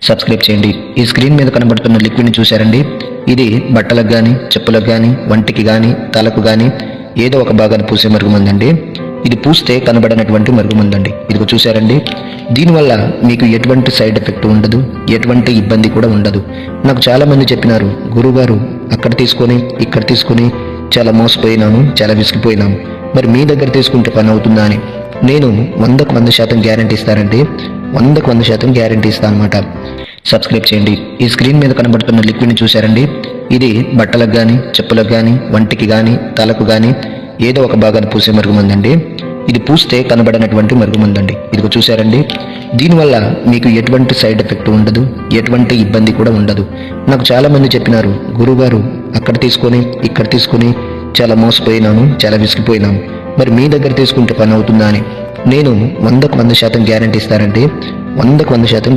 Subscribe చేయండి. ఈ screen మీద కనబడుతున్న లిక్విడ్ని చూశారండి. ఇది బట్టలకు కానీ, చెప్పులకు కానీ, వంటికి కానీ, తలకు కానీ ఏదో ఒక భాగాన్ని పూసే మరుగుమందండి. ఇది పూస్తే కనబడినటువంటి మరుగుమందండి. ఇదిగో చూశారండి. దీనివల్ల మీకు ఎటువంటి సైడ్ ఎఫెక్ట్ ఉండదు, ఎటువంటి ఇబ్బంది కూడా ఉండదు. నాకు చాలామంది చెప్పినారు, గురువుగారు అక్కడ తీసుకొని ఇక్కడ తీసుకొని చాలా మోసపోయినాము, చాలా విసిగిపోయినాము, మరి మీ దగ్గర తీసుకుంటే పని అవుతుందా అని. నేను 100కు 100% గ్యారంటీ ఇస్తానండి. 100కు 100% గ్యారంటీ ఇస్తాను అనమాట. సబ్స్క్రైబ్ చేయండి. ఈ స్క్రీన్ మీద కనబడుతున్న లిక్విడ్ని చూశారండి. ఇది బట్టలకు కానీ, చెప్పులకు కానీ, వంటికి కానీ, తలకు కానీ ఏదో ఒక భాగాన్ని పూసే మరుగుమందండి. ఇది పూస్తే కనబడినటువంటి మరుగుమందండి. ఇదిగో చూశారండి. దీనివల్ల మీకు ఎటువంటి సైడ్ ఎఫెక్ట్ ఉండదు, ఎటువంటి ఇబ్బంది కూడా ఉండదు. నాకు చాలామంది చెప్పినారు, గురువుగారు అక్కడ తీసుకొని ఇక్కడ తీసుకొని చాలా మోసపోయినాము, చాలా విసిగిపోయినాము, మరి మీ దగ్గర తీసుకుంటే పని అవుతుందా అని. నేను 100కు 100% గ్యారంటీ ఇస్తానండి. 100కు 100%